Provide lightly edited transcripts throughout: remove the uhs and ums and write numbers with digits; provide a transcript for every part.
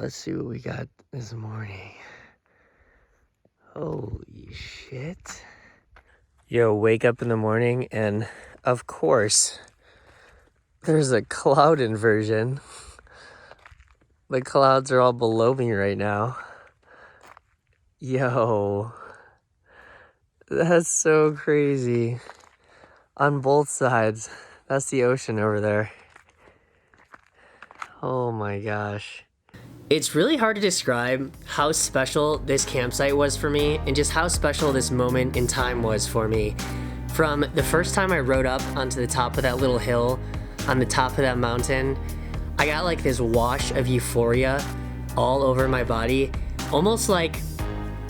Let's see what we got this morning. Holy shit. Yo, wake up in the morning and of course, there's a cloud inversion. The clouds are all below me right now. Yo, that's so crazy. On both sides. That's the ocean over there. Oh my gosh. It's really hard to describe how special this campsite was for me and just how special this moment in time was for me. From the first time I rode up onto the top of that little hill on the top of that mountain, I got like this wash of euphoria all over my body, almost like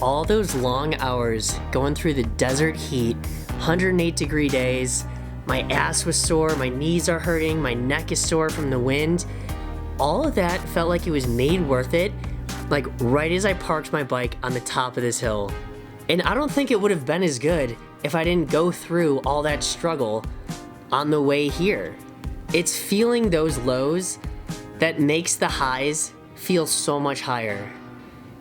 all those long hours going through the desert heat, 108-degree days. My ass was sore, my knees are hurting, my neck is sore from the wind. All of that felt like it was made worth it, like right as I parked my bike on the top of this hill. And I don't think it would have been as good if I didn't go through all that struggle on the way here. It's feeling those lows that makes the highs feel so much higher.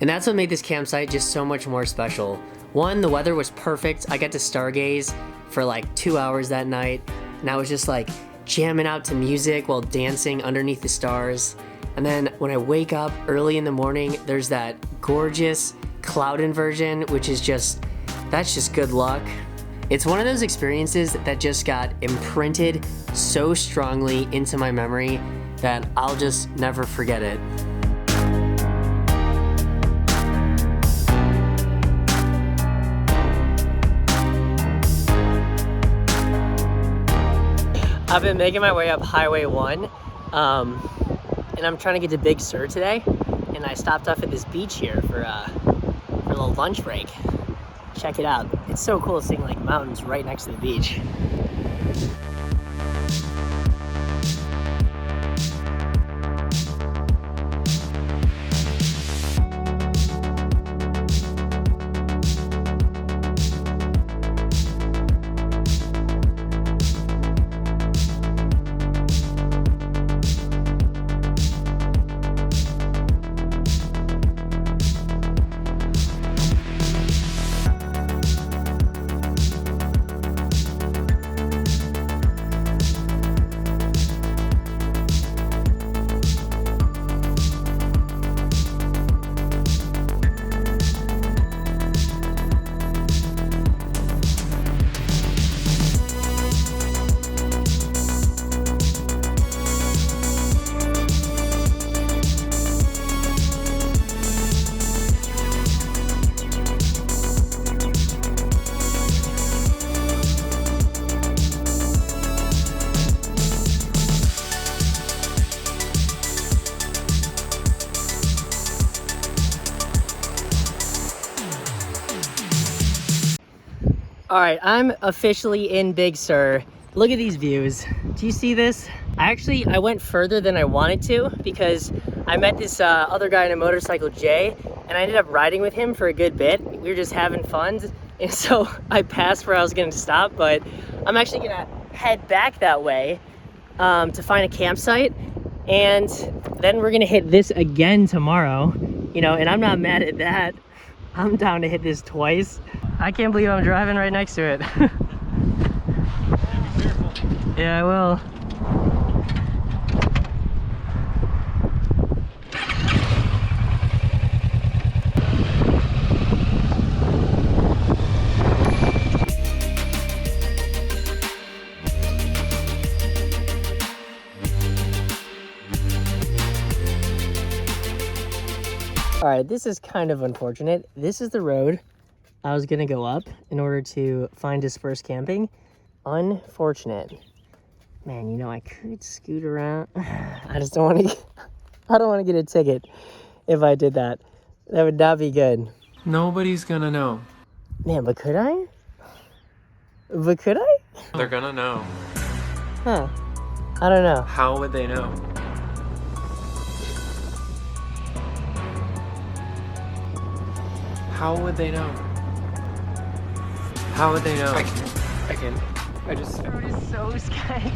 And that's what made this campsite just so much more special. One, the weather was perfect. I got to stargaze for like 2 hours that night, and I was just like jamming out to music while dancing underneath the stars. And then when I wake up early in the morning, there's that gorgeous cloud inversion, which is that's just good luck. It's one of those experiences that just got imprinted so strongly into my memory that I'll just never forget it. I've been making my way up Highway 1, and I'm trying to get to Big Sur today, and I stopped off at this beach here for a little lunch break. Check it out. It's so cool seeing like mountains right next to the beach. All right, I'm officially in Big Sur. Look at these views. Do you see this? I went further than I wanted to because I met this other guy on a motorcycle, Jay, and I ended up riding with him for a good bit. We were just having fun, and so I passed where I was gonna stop, but I'm actually gonna head back that way to find a campsite, and then we're gonna hit this again tomorrow, you know, and I'm not mad at that. I'm down to hit this twice. I can't believe I'm driving right next to it. Yeah, I will. All right, this is kind of unfortunate. This is the road I was gonna go up in order to find dispersed camping. Unfortunate. Man, you know, I could scoot around. I just don't want to, I don't want to get a ticket if I did that. That would not be good. Nobody's gonna know. Man, but could I? But could I? They're gonna know. Huh. I don't know. How would they know? How would they know? How would they know? I just... The road is so sketch.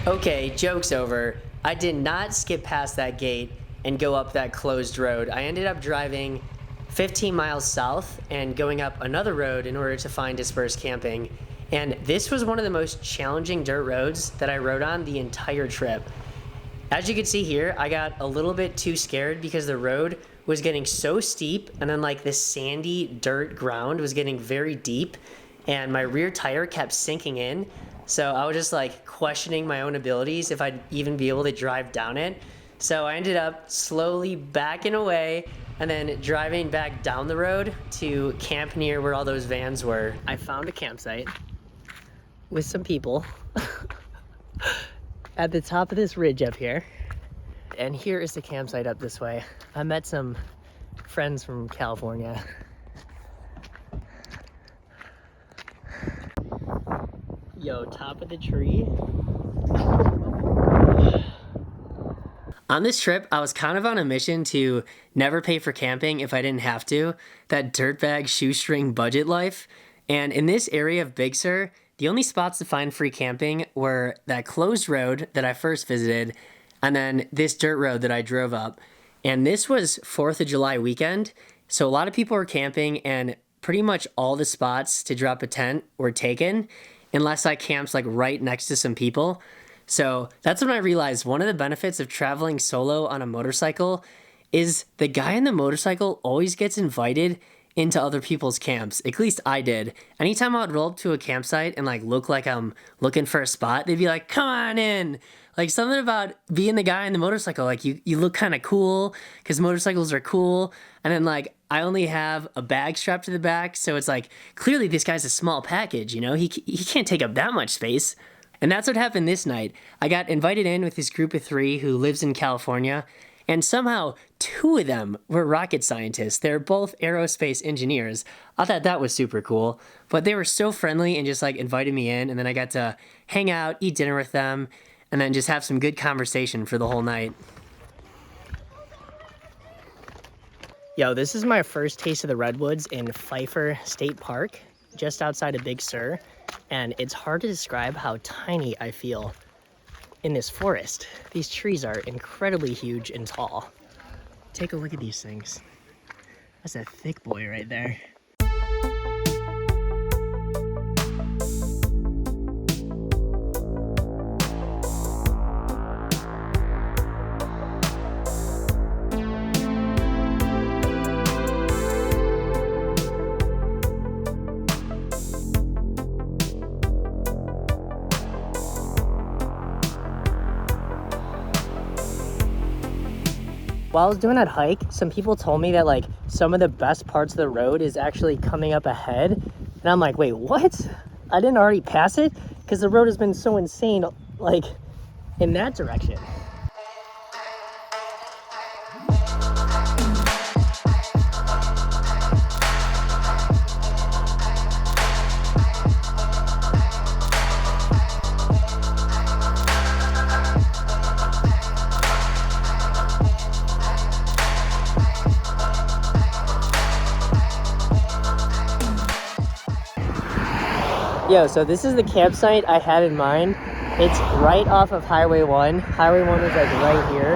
Okay, joke's over. I did not skip past that gate and go up that closed road. I ended up driving 15 miles south and going up another road in order to find dispersed camping. And this was one of the most challenging dirt roads that I rode on the entire trip. As you can see here, I got a little bit too scared because the road was getting so steep, and then like this sandy dirt ground was getting very deep, and my rear tire kept sinking in. So I was just like questioning my own abilities if I'd even be able to drive down it. So I ended up slowly backing away and then driving back down the road to camp near where all those vans were. I found a campsite with some people at the top of this ridge up here. And here is the campsite up this way. I met some friends from California. Yo, top of the tree. On this trip, I was kind of on a mission to never pay for camping if I didn't have to. That dirtbag shoestring budget life. And in this area of Big Sur, the only spots to find free camping were that closed road that I first visited, and then this dirt road that I drove up. And this was 4th of July weekend, so a lot of people were camping, and pretty much all the spots to drop a tent were taken, unless I camped like right next to some people. So that's when I realized one of the benefits of traveling solo on a motorcycle is the guy in the motorcycle always gets invited into other people's camps. At least I did. Anytime I would roll up to a campsite and like look like I'm looking for a spot, they'd be like, come on in. Like something about being the guy in the motorcycle, like you look kind of cool because motorcycles are cool. And then like I only have a bag strapped to the back, so it's like clearly this guy's a small package, you know? He can't take up that much space. And that's what happened this night. I got invited in with this group of 3 who lives in California, and somehow 2 of them were rocket scientists. They're both aerospace engineers. I thought that was super cool, but they were so friendly and just like invited me in, and then I got to hang out, eat dinner with them, and then just have some good conversation for the whole night. Yo, this is my first taste of the Redwoods in Pfeiffer State Park, just outside of Big Sur, and it's hard to describe how tiny I feel in this forest. These trees are incredibly huge and tall. Take a look at these things. That's a thick boy right there. While I was doing that hike, some people told me that like some of the best parts of the road is actually coming up ahead. And I'm like, wait, what? I didn't already pass it? Because the road has been so insane, like in that direction. Yo, so this is the campsite I had in mind. It's right off of Highway 1. Highway 1 is like right here.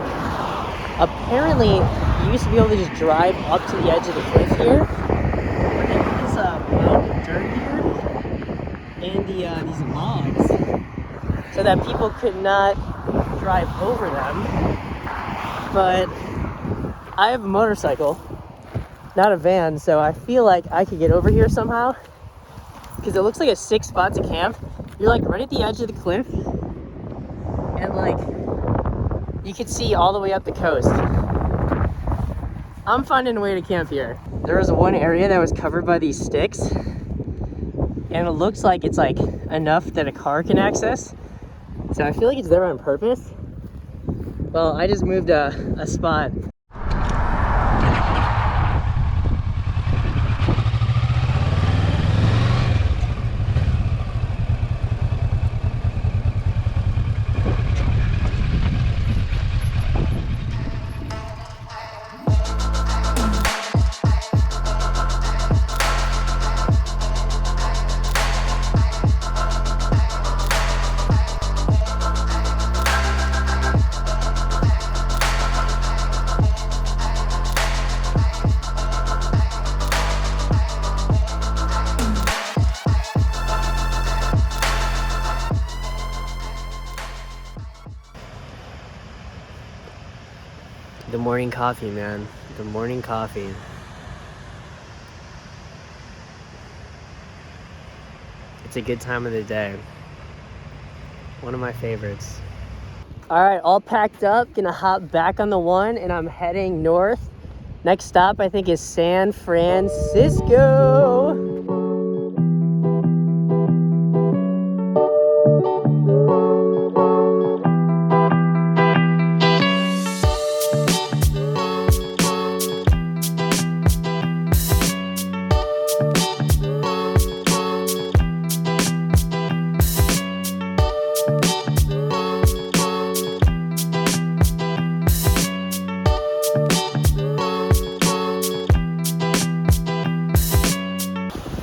Apparently, you used to be able to just drive up to the edge of the cliff here. But they put this mountain of dirt here and these logs so that people could not drive over them. But I have a motorcycle, not a van, so I feel like I could get over here somehow. Because it looks like a sick spot to camp. You're like right at the edge of the cliff, and like you can see all the way up the coast. I'm finding a way to camp here. There was one area that was covered by these sticks, and it looks like it's like enough that a car can access. So I feel like it's there on purpose. Well, I just moved a spot. morning coffee, man. The morning coffee. It's a good time of the day. One of my favorites. All right, all packed up. Gonna hop back on the one and I'm heading north. Next stop, I think, is San Francisco.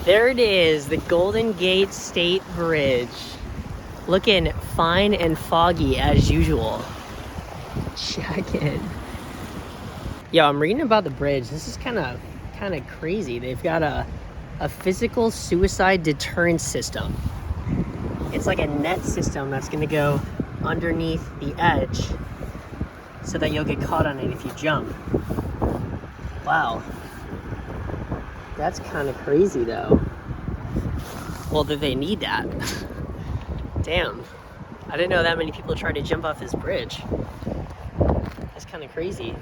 There it is, the Golden Gate State Bridge. Looking fine and foggy as usual. Check it. Yo, I'm reading about the bridge. This is kind of crazy. They've got a physical suicide deterrent system. It's like a net system that's gonna go underneath the edge so that you'll get caught on it if you jump. Wow. That's kind of crazy though. Well, do they need that? Damn. I didn't know that many people tried to jump off this bridge. That's kind of crazy.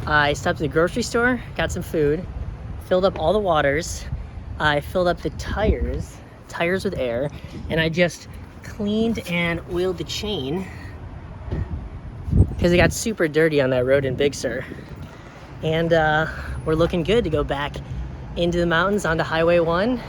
I stopped at the grocery store, got some food, filled up all the waters. I filled up the tires with air, and I just cleaned and oiled the chain because it got super dirty on that road in Big Sur. And we're looking good to go back into the mountains onto Highway 1